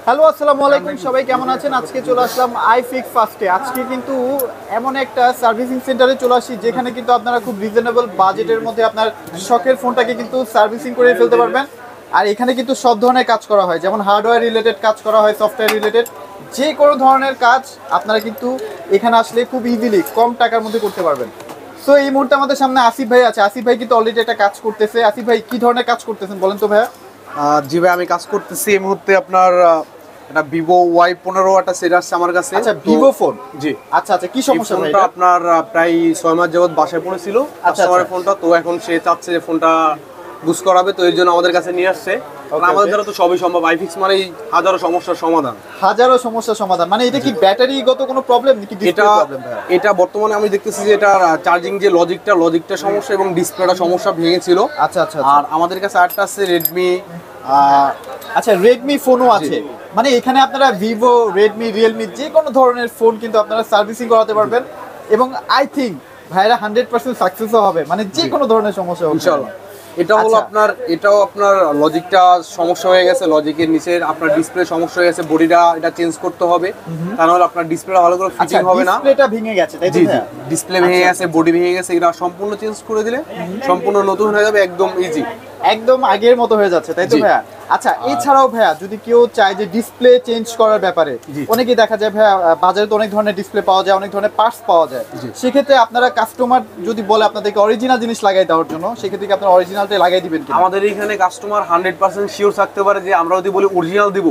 Hello, আসসালামু আলাইকুম। সবাই কেমন আছেন? আজকে চলে আসলাম আইফিক্স ফার্স্টে। আজকে কিন্তু এমন একটা সার্ভিসিং সেন্টারে চলে আসি যেখানে কিন্তু আপনারা খুব রিজনেবল বাজেটের মধ্যে আপনার শখের ফোনটাকে কিন্তু সার্ভিসিং করে ফেলতে পারবেন। আর এখানে কিন্তু সব ধরনের কাজ করা হয়, যেমন হার্ডওয়্যার রিলেটেড কাজ করা হয়, সফটওয়্যার রিলেটেড যে কোনো ধরনের কাজ আপনারা কিন্তু এখানে আসলে খুব ইজিলি কম টাকার মধ্যে করতে পারবেন। সো এই মুহূর্তে আমাদের সামনে আসিফ ভাই আছে। আসিফ ভাই কিন্তু অলরেডি একটা কাজ করতেছে। আসিফ ভাই কি ধরনের কাজ করতেছেন বলেন তো ভাইয়া? জি ভাই, আমি কাজ করতেছি এই মুহূর্তে আপনার একটা ভিভো Y15 একটা সেট আসছে আমার কাছে। আচ্ছা, ভিভো ফোন। জি। আচ্ছা আচ্ছা, কি সমস্যা ভাই? ফোনটা আপনার প্রায় 6 মাস যাবত বাসায় পড়েছিল কাস্টমারের আচ্ছা। ফোনটা, তো এখন সে চাচ্ছে যে ফোনটা বুস্ট করাবে, তো এর জন্য আমাদের কাছে নিয়ে আসছে। আমাদের দ্বারা তো সবই সম্ভব। আইফিক্স মানেই হাজারো সমস্যার সমাধান। হাজারো সমস্যার সমাধান মানে এটা কি ব্যাটারিগত কোনো প্রবলেম নাকি ডিসপ্লে প্রবলেম ভাই? এটা বর্তমানে আমি দেখতেছি যে এটা চার্জিং যে লজিকটা সমস্যা এবং ডিসপ্লেটা সমস্যা ভেঙেছিল। আচ্ছা আচ্ছা। আর আমাদের কাছে আরেকটা আছে রেডমি। আচ্ছা, রেডমি ফোনও আছে। মানে এখানে আপনারা ভিভো, রেডমি, রিয়েলমি যে কোনো ধরনের ফোন কিন্তু আপনারা সার্ভিসিং করাতে পারবেন এবং আই থিঙ্ক ভাইরা 100% সাকসেসও হবে, মানে যে কোনো ধরনের সমস্যা হবে ইনশাআল্লাহ। এটাও আপনার লজিকটা সমস্যা হয়ে গেছে, লজিকের নিচের আপনার ডিসপ্লে সমস্যা হয়ে গেছে, বডিটা এটা চেঞ্জ করতে হবে, তাহলে আপনার ডিসপ্লেটা ভালো করে ফিটিং হবে না। ডিসপ্লেটা ভেঙে গেছে তাই তো? ডিসপ্লে ভেঙে গেছে, বডি ভেঙে গেছে, এটা সম্পূর্ণ চেঞ্জ করে দিলে সম্পূর্ণ নতুন হয়ে যাবে, একদম ইজি, একদম আগের মতো হয়ে যাচ্ছে তাই তো ভাইয়া? আচ্ছা, এছাড়াও ভাইয়া যদি কেউ চায় যে ডিসপ্লে চেঞ্জ করার ব্যাপারে, অনেকেই দেখা যায় ভাইয়া বাজারে তো অনেক ধরনের ডিসপ্লে পাওয়া যায়, অনেক ধরনের পার্টস পাওয়া যায়, সেক্ষেত্রে আপনারা কাস্টমার যদি বলে আপনাদেরকে অরিজিনাল জিনিস লাগাই দেওয়ার জন্য, সেক্ষেত্রে কি আপনারা অরিজিনালটা লাগাই দিবেন কি? আমাদের এখানে কাস্টমার 100% শিওর থাকতে পারে যে আমরা যদি বলি অরিজিনাল দিব,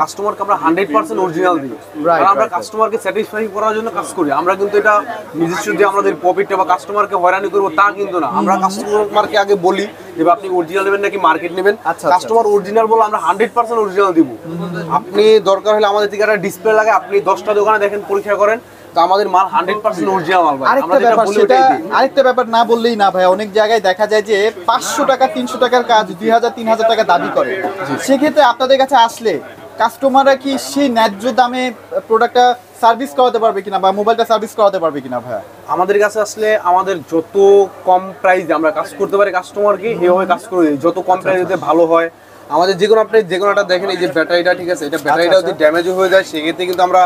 কাস্টমারকে আমরা 100% অরিজিনাল দিই। কারণ আমরা কাস্টমারকে স্যাটিসফাই করার জন্য কাজ করি। আমরা কিন্তু এটা নিজস্ব যে আমাদের প্রফিটটা বা কাস্টমারকে হয়রানি করবো তা কিন্তু না। আমরা কাস্টমারকে আগে বলি যে আপনি অরিজিনাল নেবেন নাকি মার্কেট নেবেন। কাস্টমার অরিজিনাল বলে আমরা 100% অরিজিনাল দিব। আপনি দরকার হলে আমাদের থেকে একটা ডিসপ্লে লাগে, আপনি 10টা দোকানে দেখেন, পরীক্ষা করেন, তো আমাদের মাল 100% অরিজিনাল মাল ভাই। আরেকটা ব্যাপার না বললেই না ভাই, অনেক জায়গায় দেখা যায় যে 500 টাকা 300 টাকার কাজ 2000 3000 টাকা দাবি করে। সেক্ষেত্রে আপনাদের কাছে আসলে কাস্টমাররা কি সেই ন্যায্য দামে প্রোডাক্টটা সার্ভিস করাতে পারবে কিনা বা মোবাইলটা সার্ভিস করাতে পারবে কিনা ভাই? আমাদের কাছে আসলে আমাদের যত কম প্রাইসে আমরা কাজ করতে পারি কাস্টমারকে এইভাবে কাজ করে দিই, যত কম প্রাইসে ভালো হয়। আমাদের যে কোনো আপনি যে কোনো একটা দেখেন, এই যে ব্যাটারিটা, ঠিক আছে, এটা ব্যাটারিটা যদি ড্যামেজ হয়ে যায় সেক্ষেত্রে কিন্তু আমরা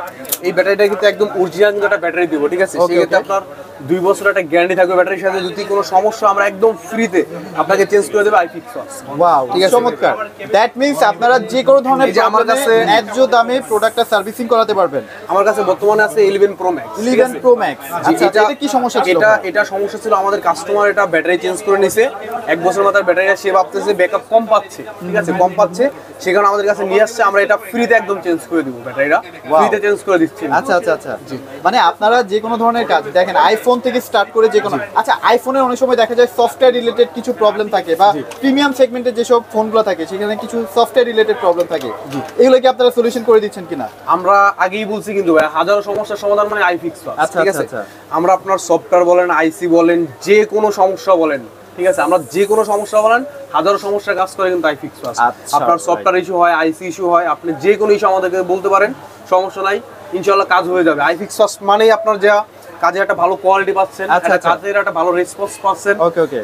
এই ব্যাটারিটা কিন্তু একদম অরিজিনাল কিন্তু একটা ব্যাটারি দিব, ঠিক আছে। সেক্ষেত্রে আপনার 2 বছর একটা গ্যারান্টি থাকবে ব্যাটারির সাথে। যদি কোনো সমস্যা আমরা একদম ফ্রিতে আপনাকে চেঞ্জ করে দেব আইফিক্স ফার্স্ট। ওয়াও, ঠিক আছে, চমৎকার। দ্যাট মিন্স আপনারা যে কোনো ধরনের যে আমার কাছে ন্যায্য দামে প্রোডাক্টটা সার্ভিসিং করাতে পারবেন। আমার কাছে বর্তমানে আছে 11 Pro Max। 11 Pro Max। আচ্ছা, এটা কি সমস্যা ছিল? এটা সমস্যা ছিল আমাদের কাস্টমার এটা ব্যাটারি চেঞ্জ করে নিছে, 1 বছর মাথার ব্যাটারিটা সে ভাবতেছে ব্যাকআপ কম পাচ্ছে, ঠিক আছে, কম পাচ্ছে, সেখানে আমাদের কাছে নিয়ে আসছে। আমরা এটা ফ্রিতে একদম চেঞ্জ করে দিব, ব্যাটারিটা ফ্রিতে চেঞ্জ করে দিচ্ছি। আচ্ছা আচ্ছা আচ্ছা, মানে আপনারা যে কোনো ধরনের কাজ দেখেন, আইফোন থেকে স্টার্ট করে যে কোনো, আচ্ছা আইফোনের অনেক সময় দেখা যায় সফটওয়্যার রিলেটেড কিছু প্রবলেম থাকে বা প্রিমিয়াম সেগমেন্টের যেসব ফোনগুলো থাকে সেখানে কিছু সফটওয়্যার রিলেটেড প্রবলেম থাকে, এগুলো কি আপনারা সলিউশন করে দিচ্ছেন কিনা? আমরা আগেই বলছি কিন্তু ভাই, হাজারো সমস্যার সমাধান মানে আইফিক্স ফার্স্ট, আচ্ছা ঠিক আছে। আমরা আপনার সফটওয়্যার বলেন, আইসি বলেন, যে কোনো সমস্যা বলেন, ঠিক আছে, আমরা যে কোনো সমস্যা বলেন, হাজারো সমস্যার কাজ করে কিন্তু আইফিক্স ফার্স্ট। আপনার সফটওয়্যার ইস্যু হয়, আইসি ইস্যু হয়, আপনি যে কোনো ইস্যু আমাদেরকে বলতে পারেন, সমস্যা নাই, ইনশাআল্লাহ কাজ হয়ে যাবে। আইফিক্স ফার্স্ট মানেই আপনার যা কাজের একটা ভালো কোয়ালিটি পাচ্ছেন, কাজের একটা ভালো রেসপন্স পাচ্ছেন।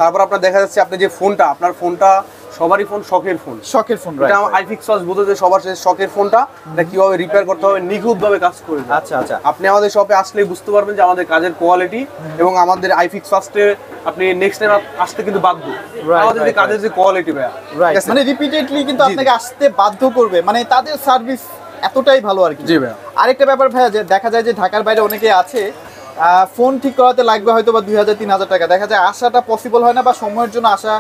তারপর আপনার দেখা যাচ্ছে আপনি যে ফোনটা, আপনার ফোনটা সবারই ফোন শখের ফোন, এটা আইফিক্স ফার্স্ট বলতে যে সবার শখের ফোনটা, এটা কিভাবে রিপেয়ার করতে হবে নিখুঁতভাবে কাজ করে। আচ্ছা আচ্ছা, আপনি আমাদের শপে আসলেই বুঝতে পারবেন যে আমাদের কাজের কোয়ালিটি এবং আমাদের আইফিক্স ফার্স্টে আপনি নেক্সট টাইম আসতে কিন্তু বাধ্য, আমাদের যে কাজের যে কোয়ালিটি ভাই, মানে রিপিটেডলি কিন্তু আপনাকে আসতে বাধ্য করবে, মানে তাদের সার্ভিস এতটাই ভালো আর কি। জি ভাই। আরেকটা ব্যাপার ভাইয়া, যে দেখা যায় যে ঢাকার বাইরে অনেকে আছে, ফোন ঠিক করাতে লাগবে হয়তো বা 2000 3000 টাকা, দেখা যায় আসাটা পসিবল হয় না বা সময়ের জন্য আসা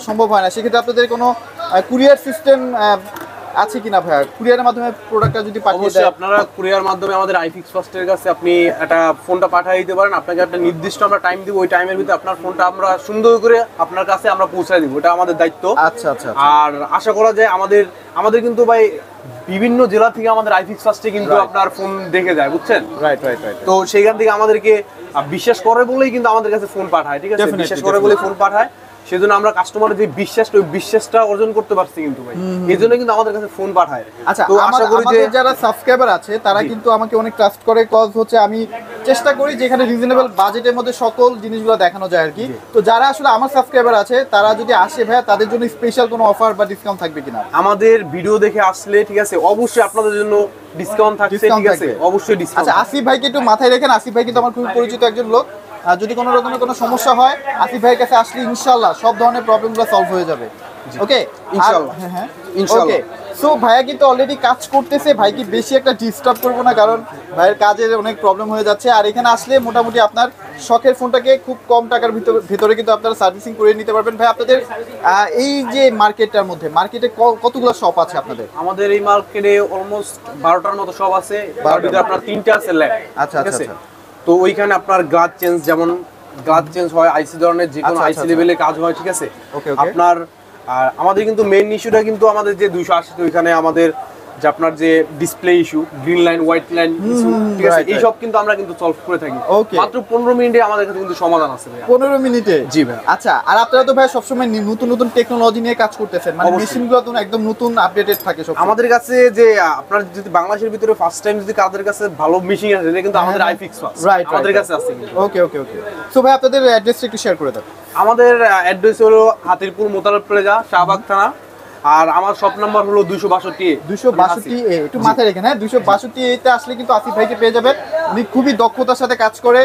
সম্ভব হয় না। সেক্ষেত্রে আপনাদের কোনো কুরিয়ার সিস্টেম আছে কিনা ভাইয়া? কুরিয়ারের মাধ্যমে প্রোডাক্টটা যদি পাঠিয়ে দেয়, আপনারা কুরিয়ার মাধ্যমে আমাদের আইফিক্স ফার্স্টের কাছে আপনি একটা ফোনটা পাঠিয়ে দিতে পারেন। আপনাকে একটা নির্দিষ্ট আমরা টাইম দিব, ওই টাইমের ভিতরে আপনার ফোনটা আমরা সুন্দর করে আপনার কাছে আমরা পৌঁছায় দিব, এটা আমাদের দায়িত্ব। আচ্ছা আচ্ছা। আর আশা করা যায় আমাদের কিন্তু ভাই বিভিন্ন জেলা থেকে আমাদের আইফিক্স ফার্স্টে কিন্তু আপনার ফোন দেখে যায়, বুঝছেন? Right right right. তো সেইখান থেকে আমাদেরকে বিশ্বাস করে বলেই কিন্তু আমাদের কাছে ফোন পাঠায়, ঠিক আছে, বিশ্বাস করে বলেই ফোন পাঠায়। সেজন্য আমরা কাস্টমারের যে বিশ্বাসটা, ওই বিশ্বাসটা অর্জন করতে পারছি কিন্তু ভাই। এই জন্য কিন্তু আমাদের কাছে ফোন পাঠায়। আচ্ছা, তো আশা করি যে আমাদের যারা সাবস্ক্রাইবার আছে তারা কিন্তু আমাকে অনেক ট্রাস্ট করে, কজ হচ্ছে আমি চেষ্টা করি যেখানে রিজনেবল বাজেটের মধ্যে সকল জিনিসগুলো দেখানো যায় আর কি। তো যারা আসলে আমার সাবস্ক্রাইবার আছে তারা যদি আসে ভাই, তাদের জন্য স্পেশাল কোনো অফার বা ডিসকাউন্ট থাকবে কিনা? আমাদের ভিডিও দেখে আসলে ঠিক আছে, অবশ্যই আপনাদের জন্য ডিসকাউন্ট থাকছে, ঠিক আছে, অবশ্যই ডিসকাউন্ট। আচ্ছা, আসিফ ভাইকে একটু মাথায় রাখেন, আসিফ ভাই কিন্তু আমার খুবই পরিচিত একজন লোক। যদি কোনো রকমের কোনো সমস্যা হয় আসিফ ভাইয়ের কাছে আসলে ইনশাআল্লাহ সব ধরনের প্রবলেমগুলো সলভ হয়ে যাবে। ওকে, ইনশাআল্লাহ। হ্যাঁ ইনশাআল্লাহ। ওকে, সো ভাইয়া কিন্তু অলরেডি কাজ করতেছে, ভাইকে বেশি একটা ডিস্টার্ব করবো না, কারণ ভাইয়ের কাজের অনেক প্রবলেম হয়ে যাচ্ছে। আর এখানে আসলে মোটামুটি আপনার শখের ফোনটাকে খুব কম টাকার ভিতরে কিন্তু আপনারা সার্ভিসিং করে নিতে পারবেন। ভাই আপনাদের এই যে মার্কেটটার মধ্যে, মার্কেটে কতগুলো শপ আছে আপনাদের? আমাদের এই মার্কেটে অলমোস্ট 12টার মতো সব আছে, তার ভিতরে আপনার 3টা আছে ল্যাব। আচ্ছা ঠিক আচ্ছা আছে, তো ওইখানে আপনার গ্লাস চেঞ্জ, যেমন গ্লাস চেঞ্জ হয়, আইসি ধরনের যে কোনো আচ্ছা, আইসি আচ্ছা, লেভেলে কাজ হয়, ঠিক আছে। ওকে, ওকে। আপনার আর আমাদের কিন্তু মেইন ইস্যুটা কিন্তু আমাদের যে 280, তো ওইখানে আমাদের যে আপনার যে display issue, green line, white line issue, ঠিক আছে, right, এইসব কিন্তু আমরা কিন্তু সলভ করে থাকি। Okay. মাত্র 15 মিনিটে আমাদের কাছে কিন্তু সমাধান আছে ভাই। 15 মিনিটে? জি ভাই। আচ্ছা, আর আপনারা তো ভাই সবসময় নতুন নতুন টেকনোলজি নিয়ে কাজ করতেছেন, মানে অবশ্যই। মেশিনগুলো তো একদম নতুন আপডেটেড থাকে সব। আমাদের কাছে যে আপনার যদি বাংলাদেশের ভিতরে ফার্স্ট টাইম যদি কাদের কাছে ভালো মেশিন আছে, এটা কিন্তু আমাদের আইফিক্স ফার্স্ট, রাইট, আমাদের কাছে আছে কিন্তু। ওকে ওকে ওকে, সো ভাই আপনাদের অ্যাড্রেসটা একটু শেয়ার করে দেন। আমাদের অ্যাড্রেস হলো হাতিরপুল মোতালেব প্লাজা, শাহবাগ থানা। আর আমার শপ নাম্বার হলো 262A। 262A, একটু মাথায় রেখেন। হ্যাঁ, 262A তে আসলে কিন্তু আসিফ ভাইকে পেয়ে যাবেন। উনি খুবই দক্ষতার সাথে কাজ করে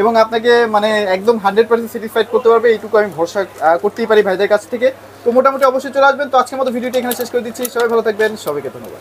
এবং আপনাকে মানে একদম 100% স্যাটিসফাইড করতে পারবে, এইটুকু আমি ভরসা করতেই পারি ভাইদের কাছ থেকে। তো মোটামুটি অবশ্যই চলে আসবেন। তো আজকের মতো ভিডিওটি এখানে শেষ করে দিচ্ছি। সবাই ভালো থাকবেন, সবাইকে ধন্যবাদ।